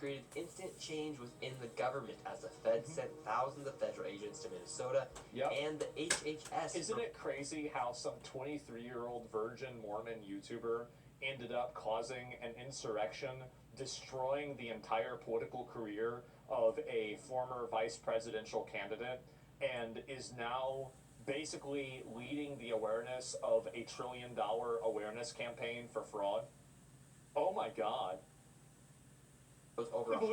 created instant change within the government as the Fed sent thousands of federal agents to Minnesota and the HHS. Isn't it crazy how some 23-year-old virgin Mormon YouTuber ended up causing an insurrection, destroying the entire political career of a former vice presidential candidate, and is now basically leading the awareness of a $1 trillion awareness campaign for fraud? Oh my God. Was over $185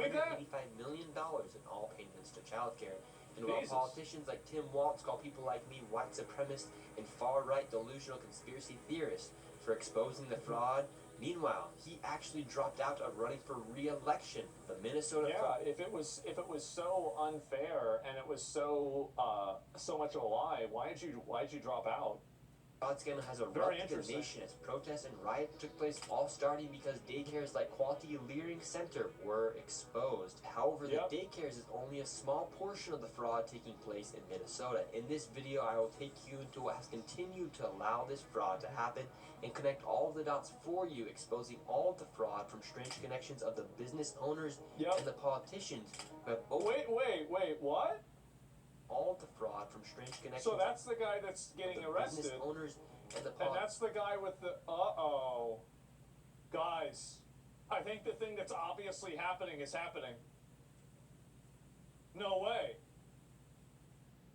million in all payments to child care. And while politicians like Tim Walz call people like me white supremacists and far-right delusional conspiracy theorists for exposing the fraud, meanwhile, he actually dropped out of running for re-election. The Minnesota if it was so unfair and it was so so much a lie, why'd you drop out? Fraud scandal has erupted in the nation as protests and riots took place, all starting because daycares like Quality Learning Center were exposed. However, the daycares is only a small portion of the fraud taking place in Minnesota. In this video, I will take you into what has continued to allow this fraud to happen and connect all of the dots for you, exposing all of the fraud from strange connections of the business owners and the politicians who have Wait, what? All the fraud from strange connections. So that's the guy that's getting arrested. Business owners and that's the guy with the guys, I think the thing that's obviously happening is happening. No way.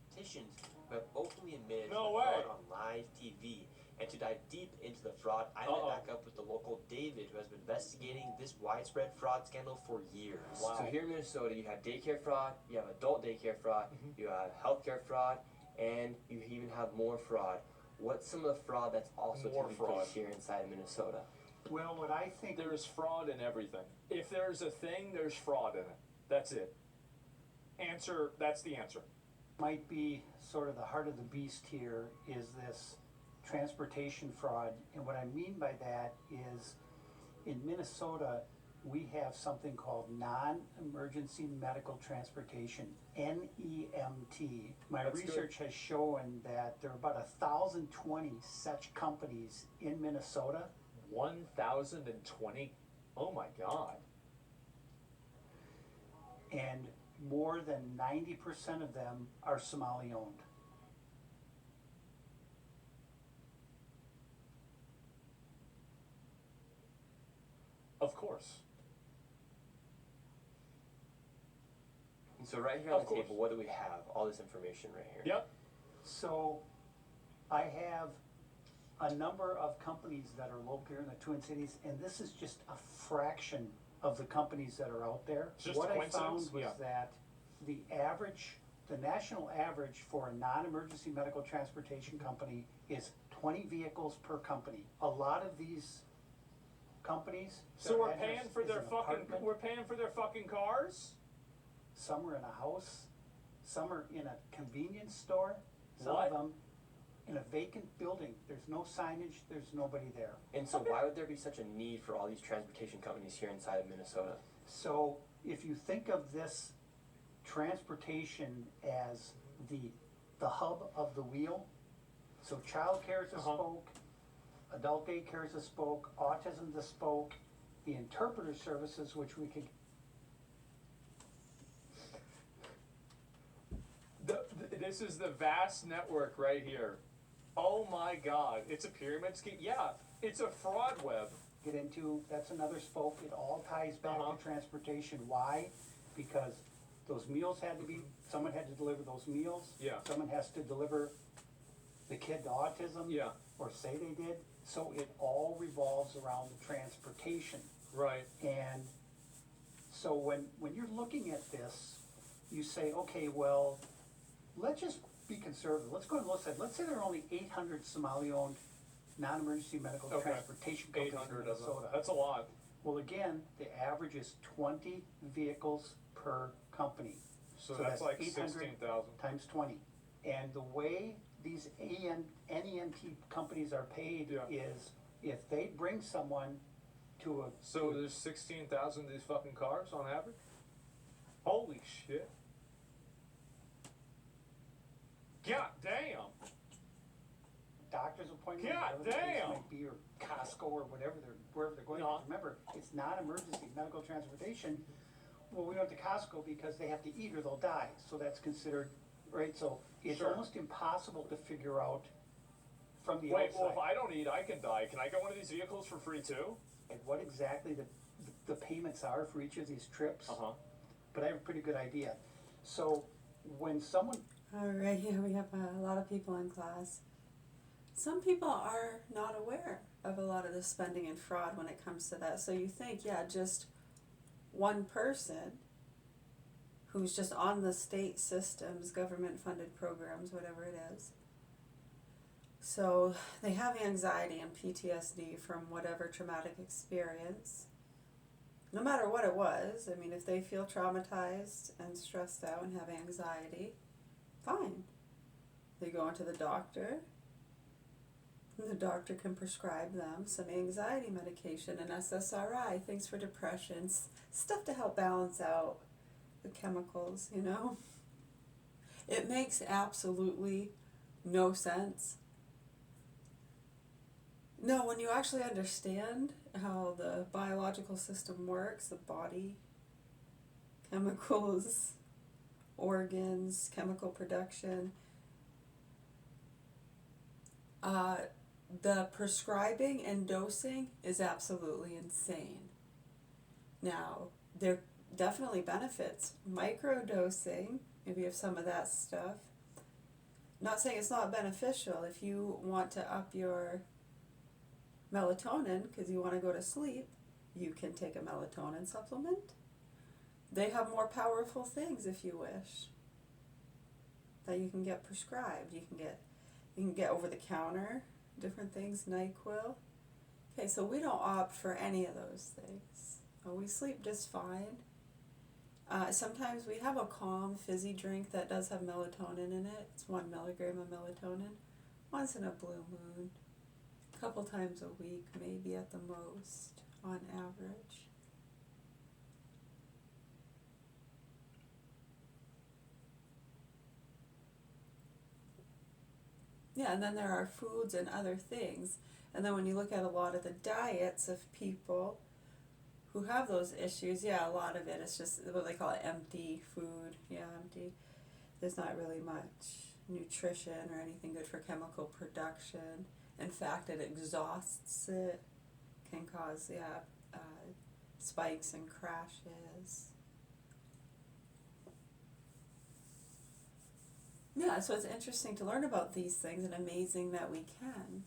Politicians who have openly admitted no to way. fraud on live TV. And to dive deep into the fraud, I met back up with the local David, who has been investigating this widespread fraud scandal for years. Wow. So here in Minnesota, you have daycare fraud, you have adult daycare fraud, you have healthcare fraud, and you even have more fraud. What's some of the fraud that's also taking place here inside Minnesota? Well, what I think... There's fraud in everything. If there's a thing, there's fraud in it. That's it. That's the answer. Might be sort of the heart of the beast here is this transportation fraud, and what I mean by that is in Minnesota we have something called non-emergency medical transportation, NEMT. My research has shown that there are about 1,020 such companies in Minnesota. 1,020? Oh my God. And more than 90% of them are Somali owned. Of course. And so right here on the table, what do we have? All this information right here. Yep. So I have a number of companies that are located here in the Twin Cities, and this is just a fraction of the companies that are out there. What I found was that the national average for a non-emergency medical transportation company is 20 vehicles per company. A lot of these companies. So we're paying for their fucking cars? Some are in a house, some are in a convenience store, some of them in a vacant building. There's no signage, there's nobody there. And so why would there be such a need for all these transportation companies here inside of Minnesota? So if you think of this transportation as the hub of the wheel, so child care is a spoke, adult daycare is a spoke, autism is a spoke, the interpreter services, which we could... This is the vast network right here. Oh my God, it's a pyramid scheme. Yeah, it's a fraud web. Get into, that's another spoke. It all ties back to transportation. Why? Because those meals had to be, someone had to deliver those meals. Yeah. Someone has to deliver the kid to autism. Yeah. Or say they did. So it all revolves around the transportation. Right. And so when you're looking at this, you say, okay, well, let's just be conservative. Let's go and look at, let's say there are only 800 Somali-owned non-emergency medical transportation companies in Minnesota. That's a lot. Well, again, the average is 20 vehicles per company. So that's like 800 times 20. And the way these NEMT companies are paid is if they bring someone to a... So there's 16,000 of these fucking cars on average? Holy shit. God damn. Doctor's appointment, God whatever the case damn. might be, or Costco or wherever they're going. Remember, it's not emergency medical transportation. well, we went to Costco because they have to eat or they'll die, so that's considered, right, so it's Sure. almost impossible to figure out from the Wait, outside. well, if I don't eat, I can die. Can I get one of these vehicles for free too? And what exactly the payments are for each of these trips, Uh-huh. but I have a pretty good idea. So when someone, All right, here we have a lot of people in class. Some people are not aware of a lot of the spending and fraud when it comes to that. So you think, yeah, just one person who's just on the state systems, government funded programs, whatever it is. So they have anxiety and PTSD from whatever traumatic experience. No matter what it was, I mean, if they feel traumatized and stressed out and have anxiety, fine. They go into the doctor. The doctor can prescribe them some anxiety medication, an SSRI, things for depression, stuff to help balance out the chemicals, you know. It makes absolutely no sense. No, when you actually understand how the biological system works, the body, chemicals, organs, chemical production, the prescribing and dosing is absolutely insane. Now, there definitely benefits. Microdosing, maybe of some of that stuff. Not saying it's not beneficial. If you want to up your melatonin because you want to go to sleep, you can take a melatonin supplement. They have more powerful things if you wish that you can get prescribed. You can get over the counter, different things, NyQuil. Okay, so we don't opt for any of those things. We sleep just fine. Sometimes we have a calm, fizzy drink that does have melatonin in it. It's 1 milligram of melatonin. Once in a blue moon. A couple times a week, maybe at the most, on average. Yeah, and then there are foods and other things. And then when you look at a lot of the diets of people who have those issues, yeah, a lot of it is just what they call it empty food. Yeah, empty. There's not really much nutrition or anything good for chemical production. In fact, it exhausts it, can cause, spikes and crashes. Yeah, so it's interesting to learn about these things and amazing that we can.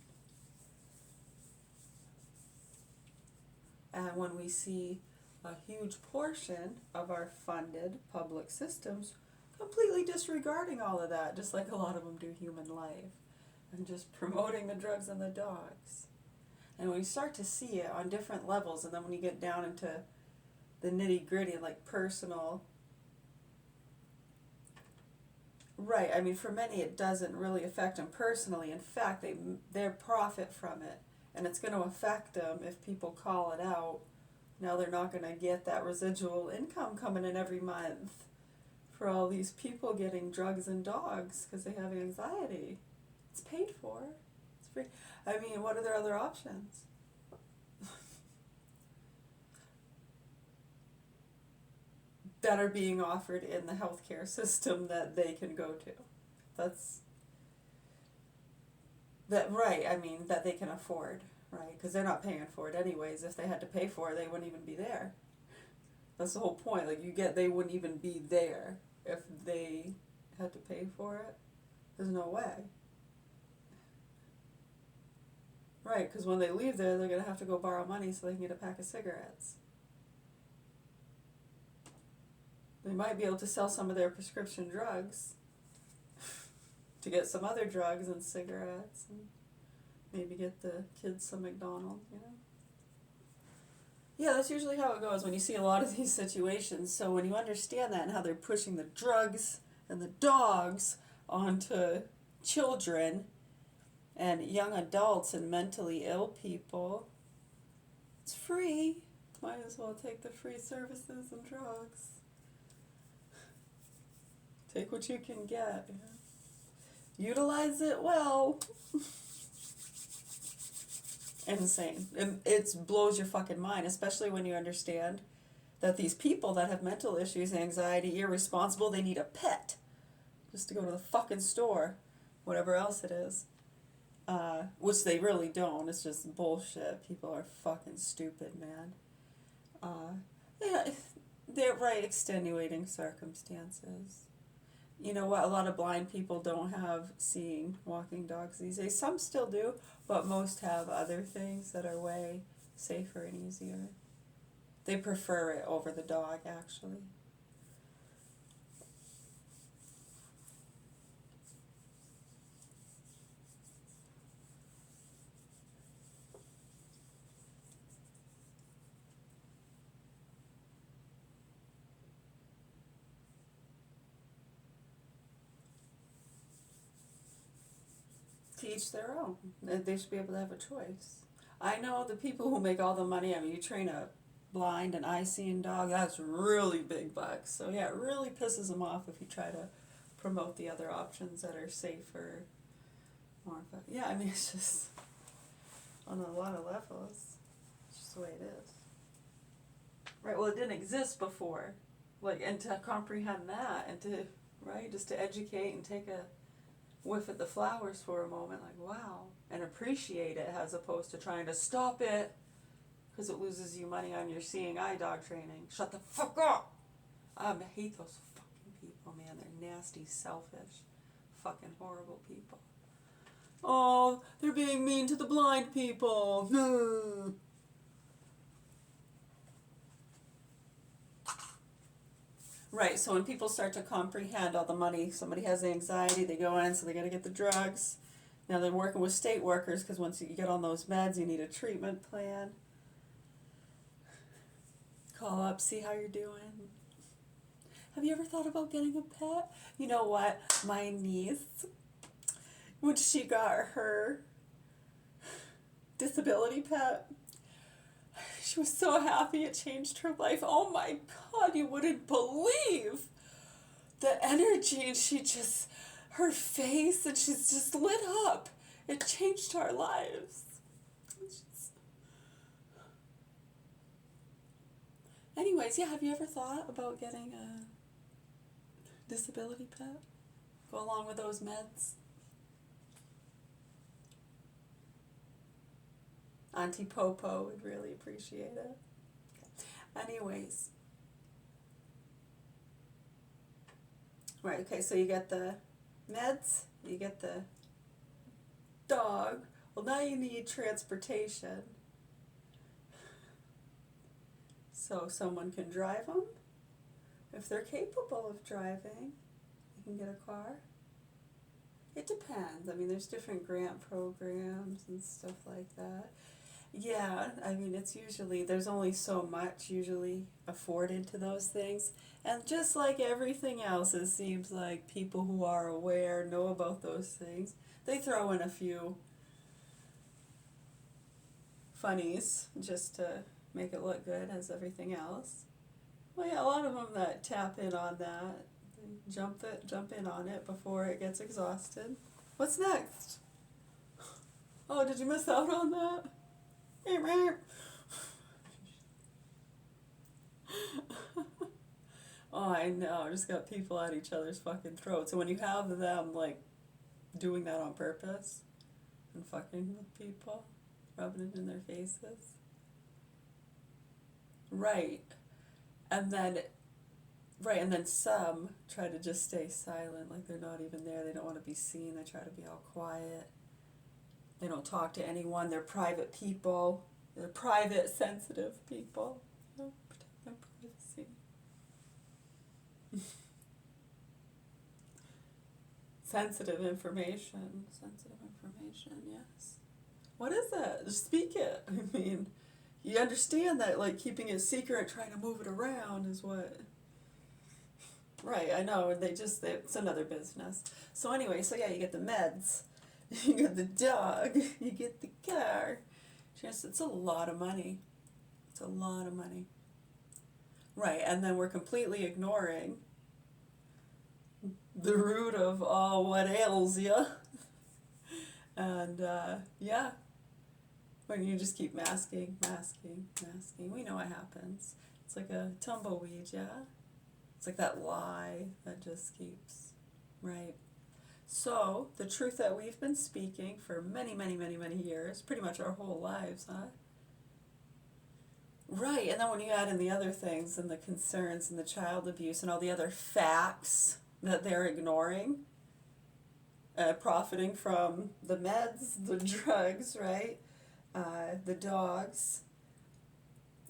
And when we see a huge portion of our funded public systems completely disregarding all of that, just like a lot of them do human life, and just promoting the drugs and the dogs. And when you start to see it on different levels, and then when you get down into the nitty-gritty, like personal, right, I mean, for many it doesn't really affect them personally. In fact, they profit from it. And it's going to affect them if people call it out. Now they're not going to get that residual income coming in every month for all these people getting drugs and dogs because they have anxiety. It's paid for. It's free. I mean, what are their other options? That are being offered in the healthcare system that they can go to. Right, I mean, that they can afford, right? Because they're not paying for it anyways. If they had to pay for it, they wouldn't even be there. That's the whole point. Like, they wouldn't even be there if they had to pay for it. There's no way. Right, because when they leave there, they're going to have to go borrow money so they can get a pack of cigarettes. They might be able to sell some of their prescription drugs to get some other drugs and cigarettes and maybe get the kids some McDonald's, you know? Yeah, that's usually how it goes when you see a lot of these situations. So when you understand that and how they're pushing the drugs and the dogs onto children and young adults and mentally ill people, it's free. Might as well take the free services and drugs. Take what you can get. Yeah. Utilize it well. Insane. And it blows your fucking mind, especially when you understand that these people that have mental issues, anxiety, irresponsible, they need a pet just to go to the fucking store, whatever else it is. Which they really don't. It's just bullshit. People are fucking stupid, man. Yeah, they're right, extenuating circumstances. You know what? A lot of blind people don't have seeing walking dogs these days. Some still do, but most have other things that are way safer and easier. They prefer it over the dog, actually. To each their own. They should be able to have a choice. I know the people who make all the money. I mean, you train a blind and eye-seeing dog, that's really big bucks. So yeah, it really pisses them off if you try to promote the other options that are safer. More, but yeah, I mean, it's just on a lot of levels. It's just the way it is. Right. Well, it didn't exist before, like, and to comprehend that, and to just to educate and take a whiff at the flowers for a moment, like, wow, and appreciate it as opposed to trying to stop it because it loses you money on your seeing eye dog training. Shut the fuck up! I hate those fucking people, man. They're nasty, selfish, fucking horrible people. Oh, they're being mean to the blind people. Right, so when people start to comprehend all the money, somebody has anxiety, they go in, so they got to get the drugs. Now they're working with state workers because once you get on those meds, you need a treatment plan. Call up, see how you're doing. Have you ever thought about getting a pet? You know what? My niece, when she got her disability pet, she was so happy it changed her life. Oh my God, you wouldn't believe the energy, and her face, and she's just lit up. It changed our lives. Anyways, yeah, have you ever thought about getting a disability pet? Go along with those meds? Auntie Popo would really appreciate it. Anyways. Right, okay, so you get the meds, you get the dog. Well, now you need transportation. So someone can drive them. If they're capable of driving, you can get a car. It depends. I mean, there's different grant programs and stuff like that. Yeah, I mean, it's usually, there's only so much usually afforded to those things. And just like everything else, it seems like people who are aware know about those things. They throw in a few funnies just to make it look good as everything else. Well, yeah, a lot of them that tap in on that, jump in on it before it gets exhausted. What's next? Oh, did you miss out on that? Oh, I know. I just got people at each other's fucking throats. So when you have them, like, doing that on purpose and fucking with people, rubbing it in their faces. Right. And then some try to just stay silent, like they're not even there. They don't want to be seen. They try to be all quiet. They don't talk to anyone. They're private people. They're private, sensitive people. You know, protect their privacy. Sensitive information, yes. What is it? Just speak it. I mean, you understand that, like, keeping it secret, trying to move it around is what... Right, I know, it's another business. So anyway, yeah, you get the meds, you get the dog, you get the car. Just, it's a lot of money. It's a lot of money. Right, and then we're completely ignoring the root of all what ails you. And, when you just keep masking. We know what happens. It's like a tumbleweed, yeah? It's like that lie that just keeps, right? So, the truth that we've been speaking for many, many, many, many years, pretty much our whole lives, huh? Right, and then when you add in the other things and the concerns and the child abuse and all the other facts that they're ignoring, profiting from the meds, the drugs, right? The dogs.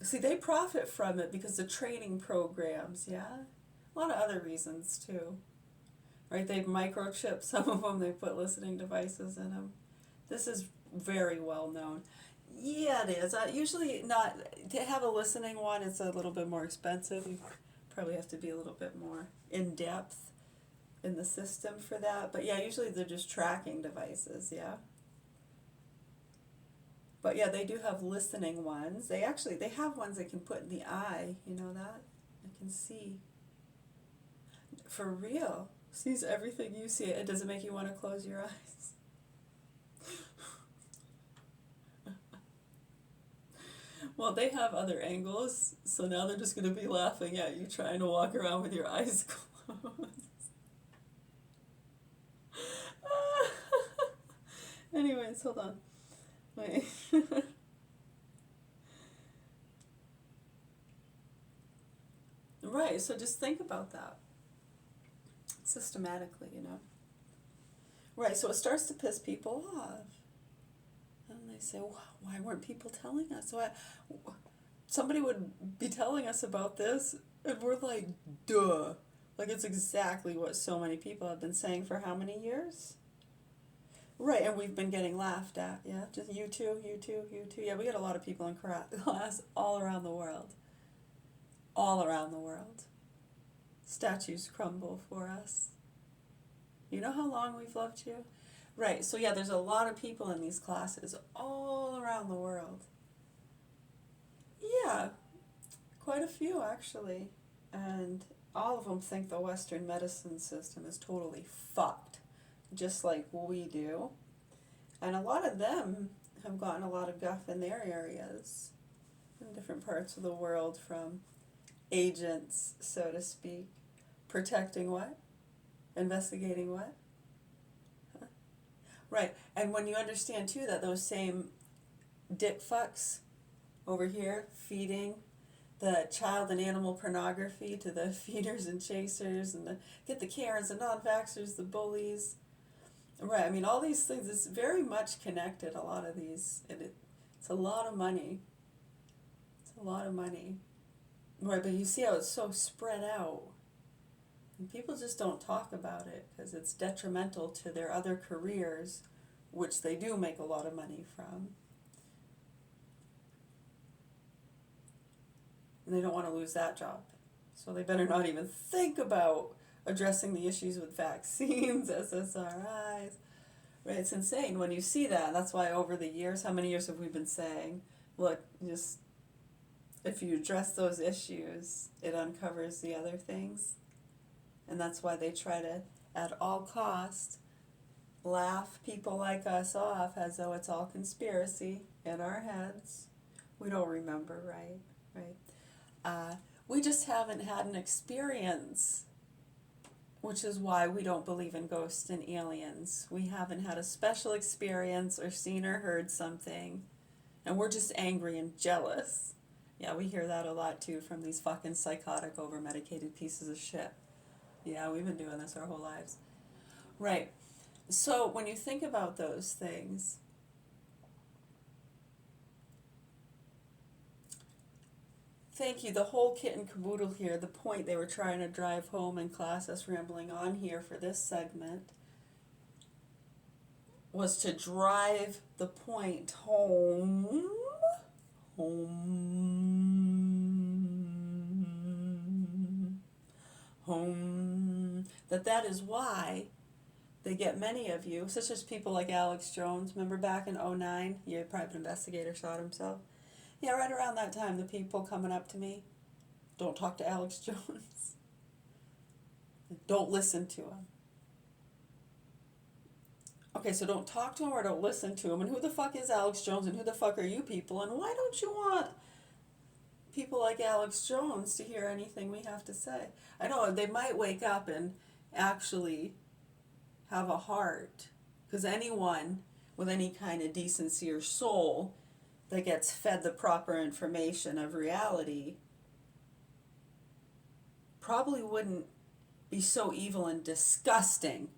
See, they profit from it because the training programs, yeah? A lot of other reasons too. Right, they've microchipped some of them, they put listening devices in them. This is very well known. Yeah, it is. Usually not, to have a listening one, it's a little bit more expensive. You probably have to be a little bit more in depth in the system for that. But yeah, usually they're just tracking devices, yeah. But yeah, they do have listening ones. They have ones they can put in the eye, you know that? I can see. For real. Sees everything you see. It doesn't make you want to close your eyes. Well, they have other angles, so now they're just going to be laughing at you trying to walk around with your eyes closed. Anyways, hold on. Wait. Right, so just think about that. Systematically, you know. Right, so it starts to piss people off. And they say, why weren't people telling us? Somebody would be telling us about this, and we're like, duh. Like, it's exactly what so many people have been saying for how many years? Right, and we've been getting laughed at, yeah? Just you too. Yeah, we get a lot of people in class all around the world. All around the world. Statues crumble for us. You know how long we've loved you? Right, so yeah, there's a lot of people in these classes all around the world. Yeah, quite a few actually. And all of them think the Western medicine system is totally fucked, just like we do. And a lot of them have gotten a lot of guff in their areas, in different parts of the world, from agents, so to speak. Protecting what? Investigating what? Huh? Right, and when you understand too that those same dick fucks over here feeding the child and animal pornography to the feeders and chasers and get the Karens, the non-vaxxers, the bullies. Right, I mean all these things, it's very much connected, a lot of these. It's a lot of money. It's a lot of money. Right, but you see how it's so spread out. And people just don't talk about it because it's detrimental to their other careers, which they do make a lot of money from. And they don't want to lose that job. So they better not even think about addressing the issues with vaccines, SSRIs. Right, it's insane when you see that. That's why over the years, how many years have we been saying, look, just if you address those issues, it uncovers the other things. And that's why they try to, at all cost, laugh people like us off as though it's all conspiracy in our heads. We don't remember, right? We just haven't had an experience, which is why we don't believe in ghosts and aliens. We haven't had a special experience or seen or heard something, and we're just angry and jealous. Yeah, we hear that a lot too from these fucking psychotic, over-medicated pieces of shit. Yeah, we've been doing this our whole lives. Right. So when you think about those things, thank you, the whole kit and caboodle here, the point they were trying to drive home in class, us rambling on here for this segment, was to drive the point home, that is why they get many of you, such as people like Alex Jones. Remember back in 2009, a private investigator shot himself? Yeah, right around that time, the people coming up to me, don't talk to Alex Jones. Don't listen to him. Okay, so don't talk to him or don't listen to him. And who the fuck is Alex Jones and who the fuck are you people? And why don't you want people like Alex Jones to hear anything we have to say. I know they might wake up and actually have a heart, because anyone with any kind of decency or soul that gets fed the proper information of reality probably wouldn't be so evil and disgusting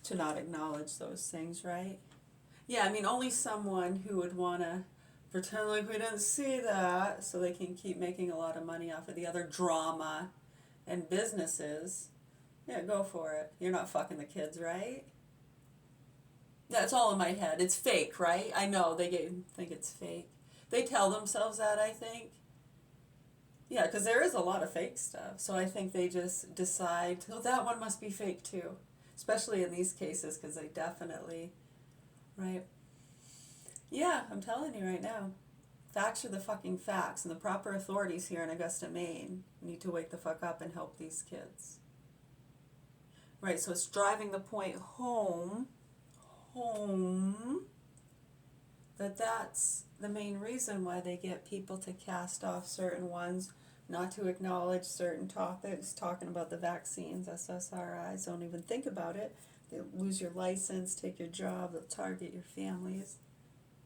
to not acknowledge those things, right? Yeah, I mean, only someone who would want to pretend like we didn't see that so they can keep making a lot of money off of the other drama and businesses. Yeah, go for it. You're not fucking the kids, right? That's all in my head. It's fake, right? I know they think it's fake. They tell themselves that, I think. Yeah, because there is a lot of fake stuff. So I think they just decide, oh, that one must be fake too. Especially in these cases, because they definitely, right? Yeah, I'm telling you right now. Facts are the fucking facts, and the proper authorities here in Augusta, Maine need to wake the fuck up and help these kids. Right, so it's driving the point home, that's the main reason why they get people to cast off certain ones, not to acknowledge certain topics, talking about the vaccines, SSRIs, don't even think about it. They'll lose your license, take your job, they'll target your families.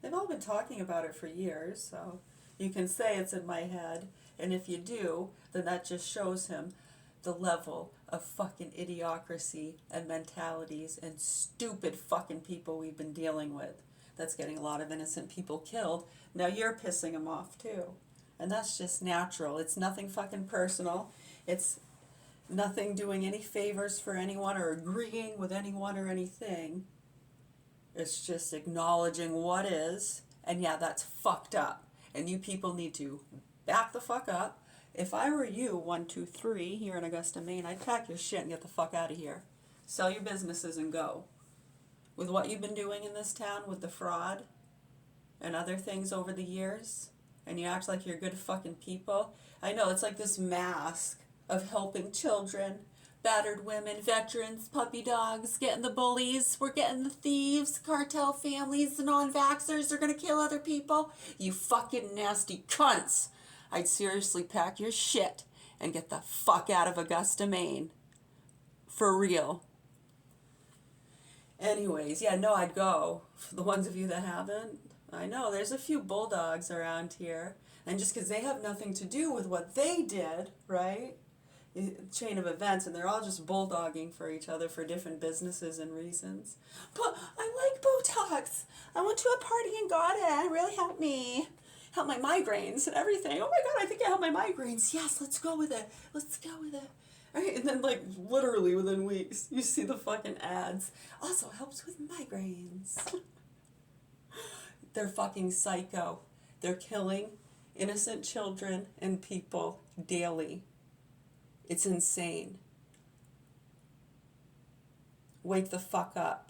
They've all been talking about it for years, so you can say it's in my head, and if you do, then that just shows him the level of fucking idiocracy and mentalities and stupid fucking people we've been dealing with. That's getting a lot of innocent people killed. Now you're pissing them off too. And that's just natural. It's nothing fucking personal. It's nothing doing any favors for anyone or agreeing with anyone or anything. It's just acknowledging what is. And yeah, that's fucked up. And you people need to back the fuck up. If I were you, 1, 2, 3, here in Augusta, Maine, I'd pack your shit and get the fuck out of here. Sell your businesses and go. With what you've been doing in this town with the fraud and other things over the years, and you act like you're good fucking people. I know, it's like this mask of helping children, battered women, veterans, puppy dogs, getting the bullies, we're getting the thieves, cartel families, the non-vaxxers are gonna kill other people. You fucking nasty cunts. I'd seriously pack your shit and get the fuck out of Augusta, Maine. For real. Anyways, yeah, no, I'd go. For the ones of you that haven't, I know, there's a few bulldogs around here. And just because they have nothing to do with what they did, right? Chain of events, and they're all just bulldogging for each other for different businesses and reasons. But I like Botox. I went to a party and got it. It really helped me. Helped my migraines and everything. Oh my God, I think I helped my migraines. Yes, let's go with it. Let's go with it. Right? And then, like, literally within weeks, you see the fucking ads. Also helps with migraines. They're fucking psycho. They're killing innocent children and people daily. It's insane. Wake the fuck up.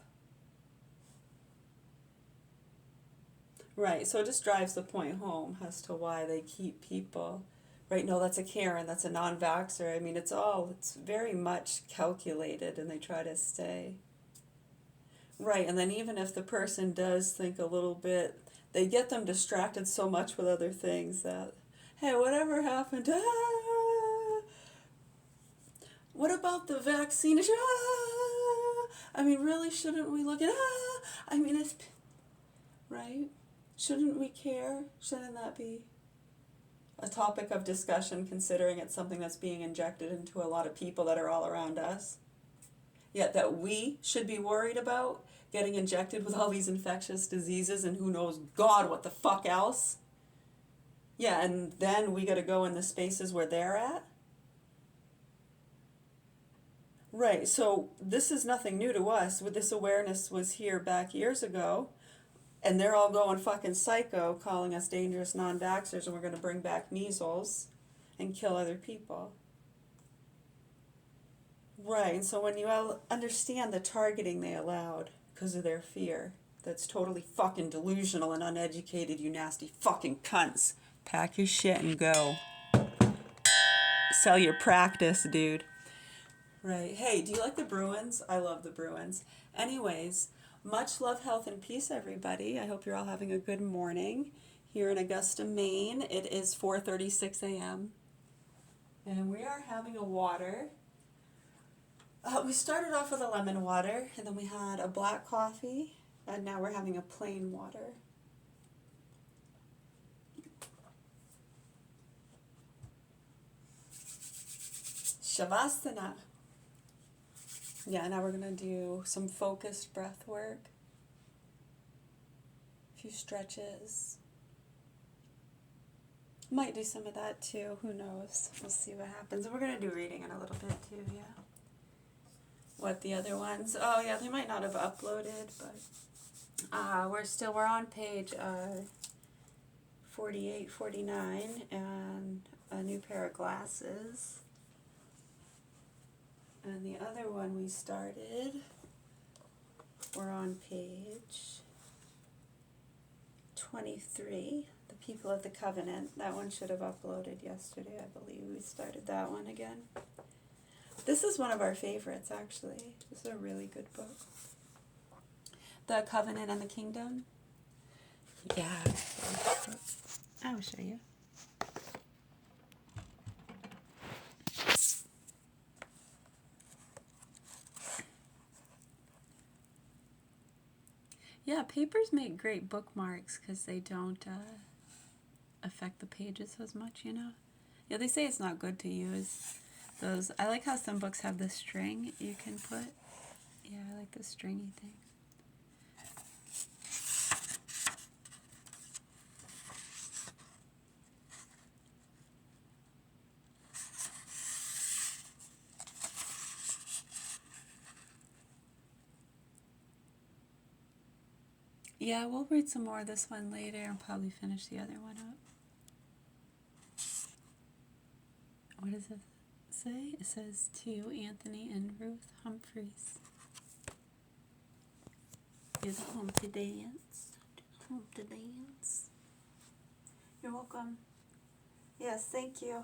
Right, so it just drives the point home as to why they keep people. Right, no, that's a Karen, that's a non-vaxxer. I mean, it's very much calculated, and they try to stay. Right, and then even if the person does think a little bit, they get them distracted so much with other things that, hey, whatever happened? What about the vaccine? I mean, really, shouldn't we look at, I mean, it's, right? Shouldn't we care? Shouldn't that be a topic of discussion, considering it's something that's being injected into a lot of people that are all around us? Yet that we should be worried about getting injected with all these infectious diseases and who knows God what the fuck else? Yeah, and then we gotta go in the spaces where they're at? Right, so this is nothing new to us. This awareness was here back years ago. And they're all going fucking psycho, calling us dangerous non-vaxxers, and we're going to bring back measles and kill other people. Right, and so when you understand the targeting they allowed because of their fear, that's totally fucking delusional and uneducated, you nasty fucking cunts. Pack your shit and go. Sell your practice, dude. Right. Hey, do you like the Bruins? I love the Bruins. Anyways, much love, health, and peace, everybody. I hope you're all having a good morning here in Augusta, Maine. It is 4:36 a.m. and we are having a water. We started off with a lemon water, and then we had a black coffee, and now we're having a plain water. Shavasana. Yeah, now we're going to do some focused breath work. A few stretches. Might do some of that too, who knows. We'll see what happens. We're going to do reading in a little bit too, yeah. What the other ones? Oh yeah, they might not have uploaded, but we're on page 48, 49, and a new pair of glasses. And the other one we started, we're on page 23, the People of the Covenant. That one should have uploaded yesterday, I believe. We started that one again. This is one of our favorites, actually. This is a really good book. The Covenant and the Kingdom. Yeah. I'll show you. Yeah, papers make great bookmarks because they don't affect the pages as much, you know. Yeah, they say it's not good to use those. I like how some books have the string you can put. Yeah, I like the stringy thing. Yeah, we'll read some more of this one later and probably finish the other one up. What does it say? It says to Anthony and Ruth Humphreys. Is home to dance. Home to dance. You're welcome. Yes, thank you.